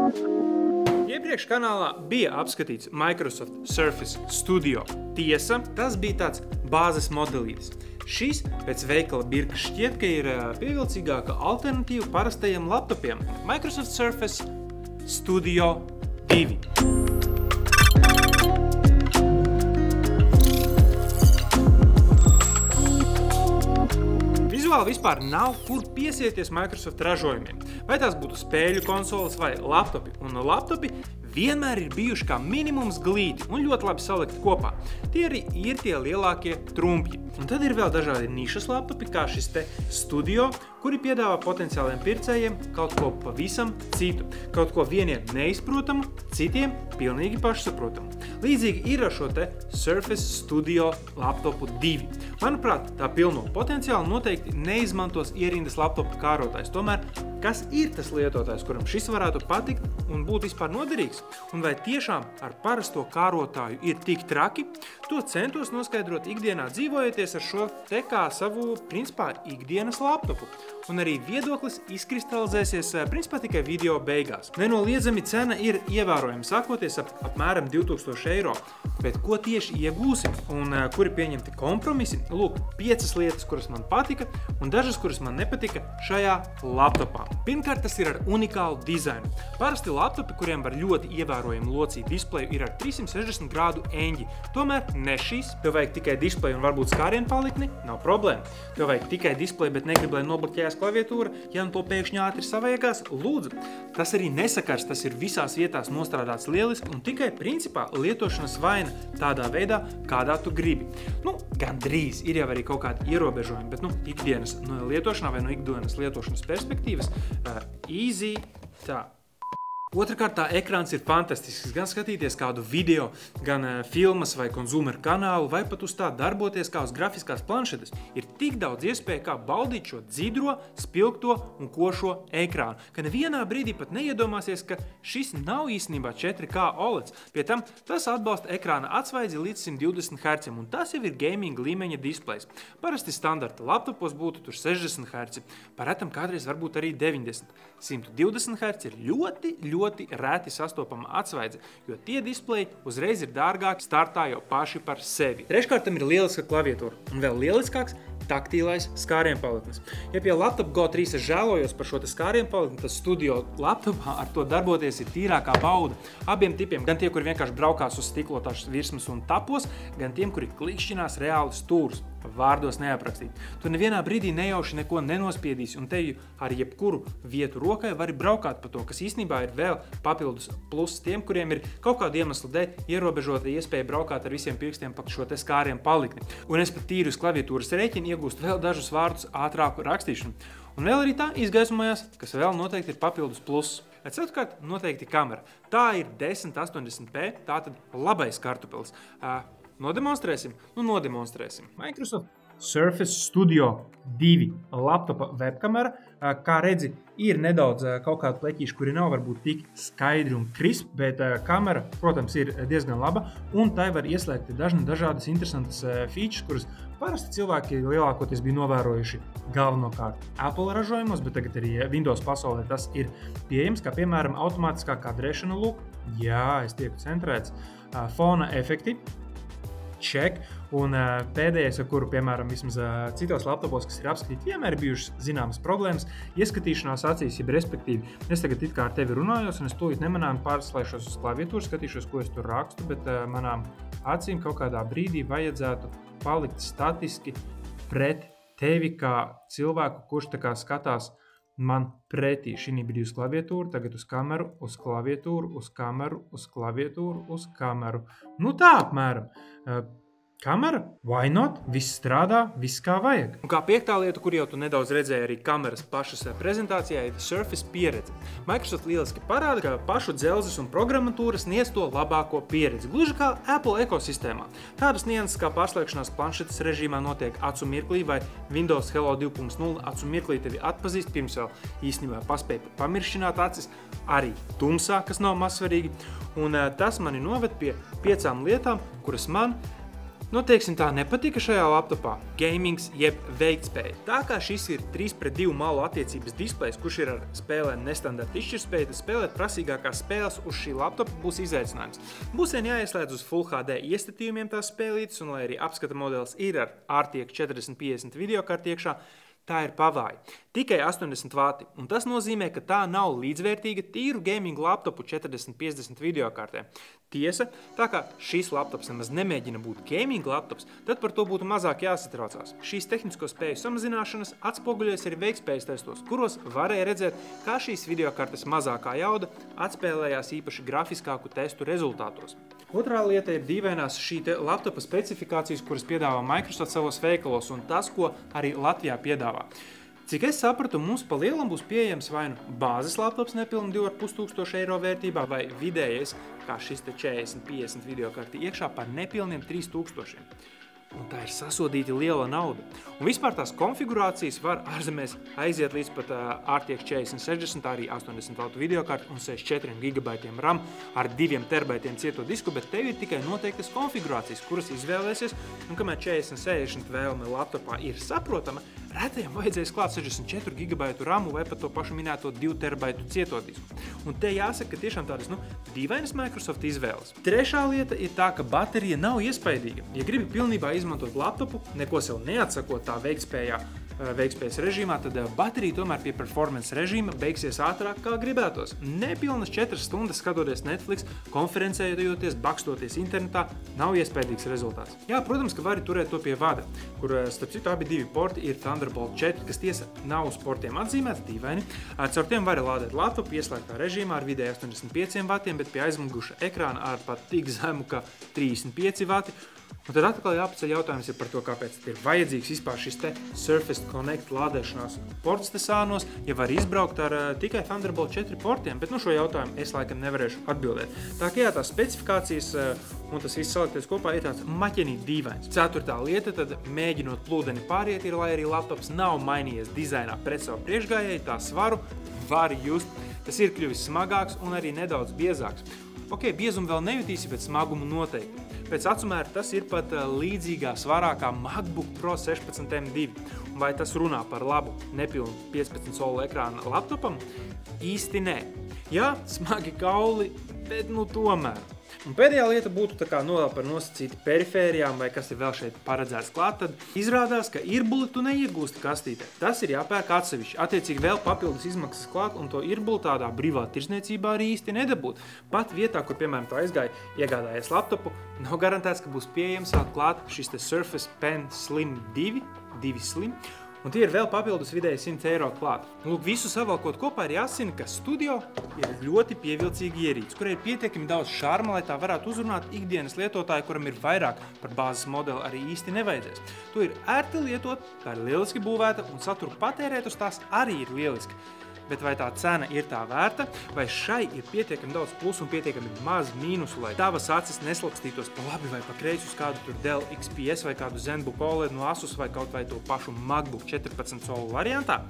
Iepriekš kanālā bija apskatīts Microsoft Surface Studio. Tiesa, tas bija tāds bāzes modelītis. Šis pēc veikala birka šķiet, ka ir pievilcīgāka alternatīva parastajiem laptopiem Microsoft Surface Studio 2. Vizuāli vispār nav kur piesieties Microsoft ražojumiem. Vai tās būtu spēļu konsoles vai laptopi. Un laptopi vienmēr ir bijuši kā minimums glīti un ļoti labi salikti kopā. Tie arī ir tie lielākie trumpļi. Un tad ir vēl dažādi nišas laptopi, kā šis te Studio, kuri piedāvā potenciāliem pircējiem kaut ko pavisam citu. Kaut ko vieniem neizprotamu, citiem pilnīgi pašsaprotamu. Līdzīgi ir ar šo te Surface Studio laptopu 2. Manuprāt, tā pilno potenciālu noteikti neizmantos ierindas laptopu kārotājs. Tomēr, kas ir tas lietotājs, kuram šis varētu patikt un būt vispār noderīgs? Un vai tiešām ar parasto kārotāju ir tik traki? To centos noskaidrot ikdienā dzīvojoties ar šo te kā savu, principā, ikdienas laptopu. Un arī viedoklis izkristalizēsies, principā, tikai video beigās. Nenoliedzami cena ir ievērojama, sākoties apmēram 2000 eiro. Bet ko tieši iegūsim un kuri pieņemti kompromisi? Lūk, 5 lietas, kuras man patika un dažas, kuras man nepatika šajā laptopā. Pirmkārt, tas ir ar unikālu dizainu. Parasti laptopi, kuriem var ļoti ievērojami locīt displeju, ir ar 360 grādu eņģi. Tomēr ne šīs. Tev vajag tikai displeju un varbūt skārienu palikni? Nav problēma. Tev vajag tikai displeju, bet negrib, lai nobloķējās klaviatūra. Ja nu to pēkšņi ātri savajagās, lūdzu. Tas arī nesakars, tas ir visās vietās nostrādāts lieliski un tikai principā lietošanas vaina tādā veidā, kādā tu gribi. Gandrīz ir jau arī kaut kādi ierobežojumi, bet ikdienas lietošanā vai no ikdienas lietošanas perspektīvas easy tā. Otrakārt, tā ekrāns ir fantastisks. Gan skatīties kādu video, gan filmas vai konzumeru kanālu, vai pat uz tā darboties kā uz grafiskās planšetes. Ir tik daudz iespēju, kā baudīt šo dzidro, spilgto un košo ekrānu, ka nevienā brīdī pat neiedomāsies, ka šis nav īstenībā 4K OLEDs. Pie tam tas atbalsta ekrāna atsvaidzi līdz 120 Hz, un tas jau ir gaming līmeņa displejs. Parasti standarta laptopos būtu tur 60 Hz, paretam kādreiz varbūt arī 90. 120 Hz ir ļoti reti sastopama atsvaidze, jo tie displeji uzreiz ir dārgāki startā jau paši par sevi. Treškārtam ir lieliska klaviatūra un vēl lieliskāks taktīlais skārienpaliknis. Ja pie laptop Go 3 es žēlojos par šo te skārienpalikni, tad Studio laptopā ar to darboties ir tīrākā bauda. Abiem tipiem, gan tie, kuri vienkārši braukās uz stiklotās virsmas un tapos, gan tiem, kuri klikšķinās reāli stūrus. Vārdos neaprakstīt. Tu nevienā brīdī nejauši neko nenospiedīsi un tevi ar jebkuru vietu rokai vari braukāt pa to, kas īstenībā ir vēl papildus pluss tiem, kuriem ir kaut kādu iemeslu dēļ ierobežota iespēja braukāt ar visiem pirkstiem pa šo te skāriem palikni. Un es pat tīri uz klaviatūras rēķinu iegūstu vēl dažus vārdus ātrāku rakstīšanu. Un vēl arī tā izgaismojās, kas vēl noteikti ir papildus pluss. Ceturtkārt, noteikti kamera. Tā ir 1080p, tātad labais kartupelis. Nodemonstrēsim? Nodemonstrēsim. Microsoft Surface Studio 2 laptopa webkamera. Kā redzi, ir nedaudz kaut kādu pleķīšu, kuri nav varbūt tik skaidri un crisp, bet kamera, protams, ir diezgan laba, un tai var ieslēgt dažādas interesantas features, kuras parasti cilvēki lielākoties bija novērojuši galvenokārt Apple ražojumos, bet tagad arī Windows pasaulē tas ir pieejams, kā piemēram automātiskā kadrēšana look. Jā, es tieku centrēts. Fona efekti. Check. Un pēdējais, ar kuru, piemēram, vismaz citos laptopos, kas ir apskatīti, vienmēr ir bijušas zināmas problēmas, ieskatīšanās acīs, jeb respektīvi. Es tagad it kā ar tevi runājos, un es tūlīt nemanām pārslēšos uz klaviatūru, skatīšos, ko es tur rakstu, bet manām acīm kaut kādā brīdī vajadzētu palikt statiski pret tevi kā cilvēku, kurš tā kā skatās man pretī. Šī brīdī uz klaviatūru, tagad uz kameru, uz klaviatūru, uz kameru, uz klaviatūru, uz kameru. Tā apmēram. Kamera? Why not? Viss strādā, viss kā vajag. Un kā piektā lieta, kur jau tu nedaudz redzēji arī kameras pašas prezentācijā, ir Surface pieredze. Microsoft lieliski parāda, ka pašu dzelzes un programmatūras sniedz to labāko pieredzi, gluži kā Apple ekosistēmā. Tādas nianses kā pārslēgšanās planšetes režīmā notiek acu mirklī vai Windows Hello 2.0 acu mirklī tevi atpazīst, pirms vēl īstenībā paspēja pamiršķināt acis, arī tumsā, kas nav mazsvarīgi. Un tas mani noved pie 5 lietām, kuras man Nu, teiksim tā, nepatika šajā laptopā gamings jeb veiktspēja. Tā kā šis ir 3:2 malu attiecības displejs, kurš ir ar spēlēm nestandarta izšķirtspēja, tad spēlēt prasīgākās spēles uz šī laptopa būs izaicinājums. Būs vien jāieslēdz uz Full HD iestatījumiem tās spēlītes, un lai arī apskata modelis ir ar RTX 4050 videokarti iekšā, tā ir pavāja. Tikai 80 vati, un tas nozīmē, ka tā nav līdzvērtīga tīru gaming laptopu 4050 videokartē. Tiesa, tā kā šis laptops nemaz nemēģina būt gaming laptops, tad par to būtu mazāk jāsatraucās. Šīs tehnisko spēju samazināšanas atspoguļojas arī veiktspējas testos, kuros varēja redzēt, kā šīs videokartes mazākā jauda atspēlējās īpaši grafiskāku testu rezultātos. Otrā lieta ir dīvainās šī laptopa specifikācijas, kuras piedāvā Microsoft savos veikalos, un tas, ko arī Latvijā piedāvā. Cik es sapratu, mums pa lielam būs pieejams vai nu bāzes laptops nepilni 2500 eiro vērtībā, vai vidējais, kā šis te 40-50 videokarti iekšā par nepilniem 3000. Un tā ir sasodīti liela nauda. Un vispār tās konfigurācijas var ārzemēs aiziet līdz pat RTX 4060, arī 80 vatu videokarti un 64 GB RAM ar 2 TB cieto disku, bet tev ir tikai noteiktas konfigurācijas, kuras izvēlēsies, un kamēr 4060 vēlme laptopā ir saprotama, retajam vajadzēs klāt 64 GB RAM vai pat to pašu minēto 2 TB cieto disku. Un te jāsaka, ka tiešām tādas, dīvainas Microsoft izvēles. Trešā lieta ir tā, ka baterija nav iespaidīga. Ja gribi pilnībā izmantot laptopu, neko sev neatsakot tā veiktspējas režīmā, tad baterija tomēr pie performance režīma beigsies ātrāk, kā gribētos. Nepilnas 4 stundas skatoties Netflix, konferencējoties, bakstoties internetā, nav iespaidīgs rezultāts. Jā, protams, ka vari turēt to pie vada, kur, starp citu, abi divi porti ir Thunderbolt 4, kas tiesa nav uz portiem atzīmēts, dīvaini. Caur tiem vari lādēt laptopu ieslēgtā režīmā ar vidēji 85 vatiem, bet pie aizmuguša ekrāna ar pat tik zemu, kā 35 vati. Un tad atkal jāpaceļ jautājums ir par to, kāpēc ir vajadzīgs vispār šis te Surface Connect lādēšanās ports te sānos, ja var izbraukt ar tikai Thunderbolt 4 portiem, bet šo jautājumu es laikam nevarēšu atbildēt. Tā kā jā, tās specifikācijas un tas viss salikties kopā ir tāds maķenīt dīvains. Ceturtā lieta, tad mēģinot plūdeni pāriet ir, lai arī laptops nav mainījies dizainā pret savu priekšgājēju, tā svaru var just. Tas ir kļuvis smagāks un arī nedaudz biezāks. Ok, biezumu vēl nejutīsi, bet smagumu noteikti. Pēc acumēra tas ir pat līdzīgā svarā kā MacBook Pro 16 M2. Un vai tas runā par labu nepilnu 15 solu ekrāna laptopam? Īsti nē. Jā, smagi kauli, bet tomēr. Un pēdējā lieta būtu tā kā vēl par nosacīti perifērijām vai kas ir vēl šeit paredzēts klāt, tad izrādās, ka irbuli tu neiegūsti kastītē. Tas ir jāpērk atsevišķi. Attiecīgi vēl papildus izmaksas klāt un to irbuli tādā brīvā tirzniecībā arī īsti nedabūt. Pat vietā, kur, piemēram, tu aizgāji iegādājies laptopu, nav garantēts, ka būs pieejams vēl klāt šis te Surface Pen Slim 2 Slim. Un tie ir vēl papildus vidēji 100 eiro klāt. Lūk, visu savalkot kopā ir jāsina, ka Studio ir ļoti pievilcīga ierīce, kurai ir pietiekami daudz šarma, lai tā varētu uzrunāt ikdienas lietotāju, kuram ir vairāk par bāzes modeli arī īsti nevajadzēs. To ir ērti lietot, tā ir lieliski būvēta un saturu patērēt uz tās arī ir lieliski. Bet vai tā cena ir tā vērta, vai šai ir pietiekami daudz plusu un pietiekami maz mīnusu, lai tavas acis neslapstītos pa labi vai pa kreisi uz kādu tur Dell XPS vai kādu ZenBook OLED no Asus vai kaut vai to pašu MacBook 14 solu variantā?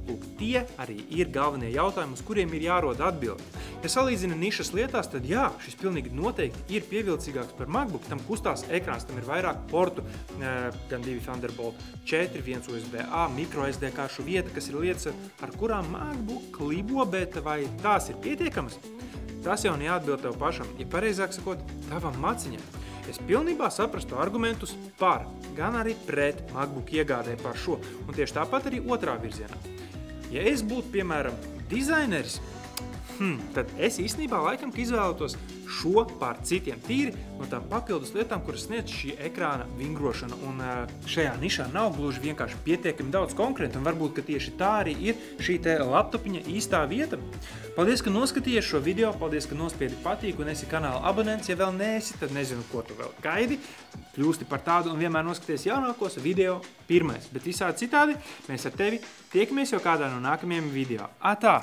Lūk, tie arī ir galvenie jautājumi, uz kuriem ir jārod atbildi. Ja salīdzina nišas lietās, tad jā, šis pilnīgi noteikti ir pievilcīgāks par MacBook, tam kustās ekrāns, tam ir vairāk portu, gan 2 Thunderbolt 4, 1 USB-A, micro SD karšu vieta, kas ir lietas, ar kurām MacBook klibo, bet vai tās ir pietiekamas? Tas jau neatbild tev pašam, ja pareizāk sakot, tavam maciņam. Es pilnībā saprastu argumentus par, gan arī pret MacBook iegādē par šo, un tieši tāpat arī otrā virzienā. Ja es būtu, piemēram, dizaineris, tad es īstenībā laikam izvēlētos šo pār citiem tīri no tām papildus lietām, kuras sniedz šī ekrāna vingrošana. Un šajā nišā nav gluži vienkārši pietiekami daudz konkurentu, un varbūt, ka tieši tā arī ir šī te laptopiņa īstā vieta. Paldies, ka noskatījies šo video, paldies, ka nospiedi patīk un esi kanāla abonents. Ja vēl neesi, tad nezinu, ko tu vēl gaidi. Kļūsti par tādu un vienmēr noskaties jaunākos video pirmais. Bet visādi citādi mēs ar tevi tiekamies jau kādā no nākamajiem video. Atā!